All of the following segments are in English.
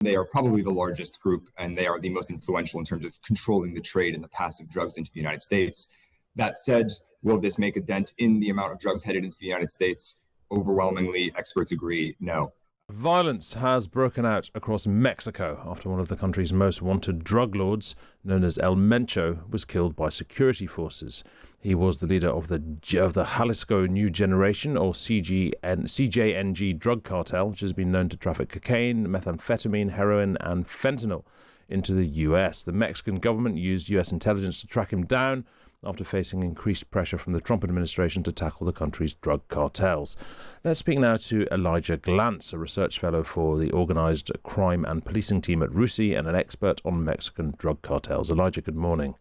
they are probably the largest group, and they are the most influential in terms of controlling the trade and the pass of drugs into the United States. That said, will this make a dent in the amount of drugs headed into the United States? Overwhelmingly, experts agree, no. Violence has broken out across Mexico after one of the country's most wanted drug lords, known as El Mencho, was killed by security forces. He was the leader of the Jalisco New Generation, or CJNG drug cartel, which has been known to traffic cocaine, methamphetamine, heroin and fentanyl into the US. The Mexican government used US intelligence to track him down after facing increased pressure from the Trump administration to tackle the country's drug cartels. Let's speak now to Elijah Glantz, a research fellow for the Organised Crime and Policing team at RUSI and an expert on Mexican drug cartels. Elijah, good morning.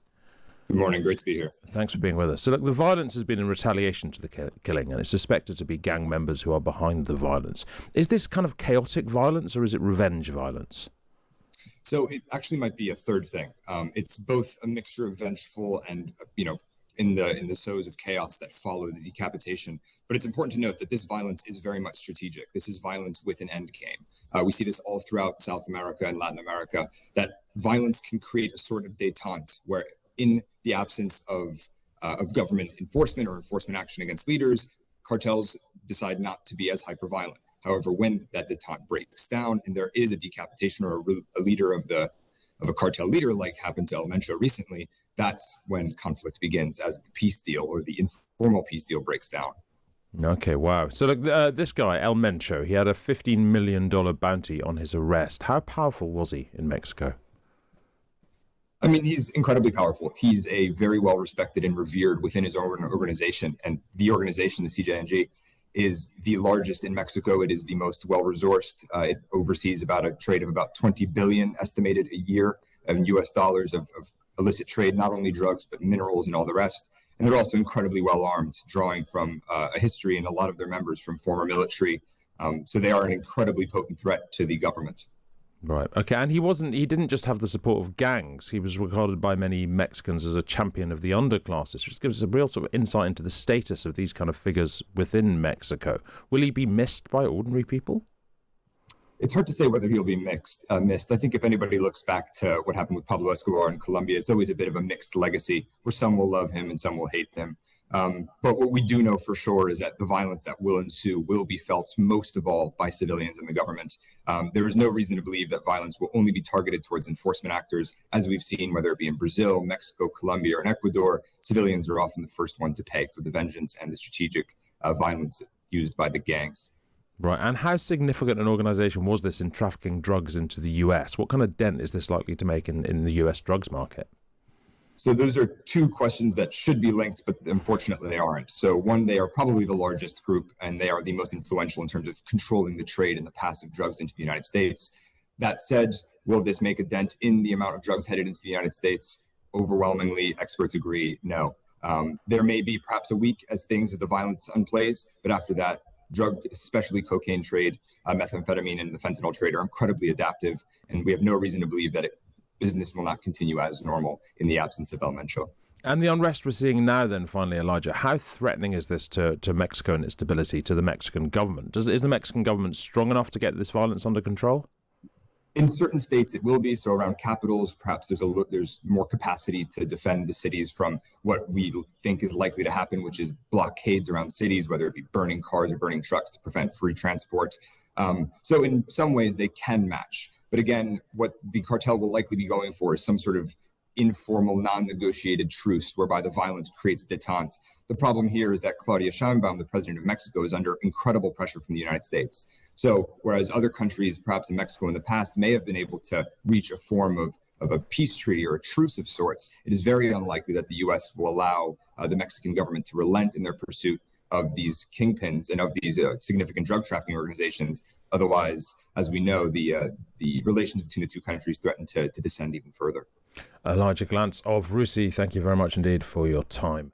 Good morning. Great to be here. Thanks for being with us. So, look, the violence has been in retaliation to the killing, and it's suspected to be gang members who are behind the violence. Is this kind of chaotic violence, or is it revenge violence? So it actually might be a third thing. It's both a mixture of vengeful and, in the throes of chaos that follow the decapitation. But it's important to note that this violence is very much strategic. This is violence with an end game. We see this all throughout South America and Latin America, that violence can create a sort of détente where, in the absence of government enforcement or enforcement action against leaders, cartels decide not to be as hyper-violent. However, when that détente breaks down and there is a decapitation or a leader of a cartel leader, like happened to El Mencho recently, that's when conflict begins, as the peace deal or the informal peace deal breaks down. Okay, wow. So look, this guy, El Mencho, he had a $15 million bounty on his arrest. How powerful was he in Mexico? I mean, he's incredibly powerful. He's a very well-respected and revered within his own organization. And the organization, the CJNG, is the largest in Mexico. It is the most well-resourced. It oversees about a trade of about 20 billion estimated a year in US dollars of illicit trade, not only drugs, but minerals and all the rest. And they're also incredibly well-armed, drawing from a history and a lot of their members from former military. So they are an incredibly potent threat to the government. Right. Okay. And he didn't just have the support of gangs. He was regarded by many Mexicans as a champion of the underclasses, which gives us a real sort of insight into the status of these kind of figures within Mexico. Will he be missed by ordinary people? It's hard to say whether he'll be missed. I think if anybody looks back to what happened with Pablo Escobar in Colombia, it's always a bit of a mixed legacy where some will love him and some will hate him. But what we do know for sure is that the violence that will ensue will be felt most of all by civilians and the government. There is no reason to believe that violence will only be targeted towards enforcement actors. As we've seen, whether it be in Brazil, Mexico, Colombia, or in Ecuador, civilians are often the first one to pay for the vengeance and the strategic violence used by the gangs. Right. And how significant an organization was this in trafficking drugs into the US? What kind of dent is this likely to make in the US drugs market? So those are two questions that should be linked, but unfortunately they aren't. So one, they are probably the largest group, and they are the most influential in terms of controlling the trade and the pass of drugs into the United States. That said, will this make a dent in the amount of drugs headed into the United States? Overwhelmingly, experts agree, no. There may be perhaps a week as the violence unplays, but after that, drug, especially cocaine trade, methamphetamine and the fentanyl trade are incredibly adaptive, and we have no reason to believe that business will not continue as normal in the absence of El Mencho. And the unrest we're seeing now then, finally, Elijah, how threatening is this to Mexico and its stability, to the Mexican government? Is the Mexican government strong enough to get this violence under control? In certain states, it will be. So around capitals, perhaps there's more capacity to defend the cities from what we think is likely to happen, which is blockades around cities, whether it be burning cars or burning trucks to prevent free transport. So in some ways, they can match. But again, what the cartel will likely be going for is some sort of informal, non-negotiated truce whereby the violence creates détente. The problem here is that Claudia Sheinbaum, the president of Mexico, is under incredible pressure from the United States. So whereas other countries, perhaps in Mexico in the past, may have been able to reach a form of a peace treaty or a truce of sorts, it is very unlikely that the U.S. will allow the Mexican government to relent in their pursuit of these kingpins and of these significant drug trafficking organizations. Otherwise, as we know, the relations between the two countries threaten to descend even further. Elijah Glantz of RUSI, thank you very much indeed for your time.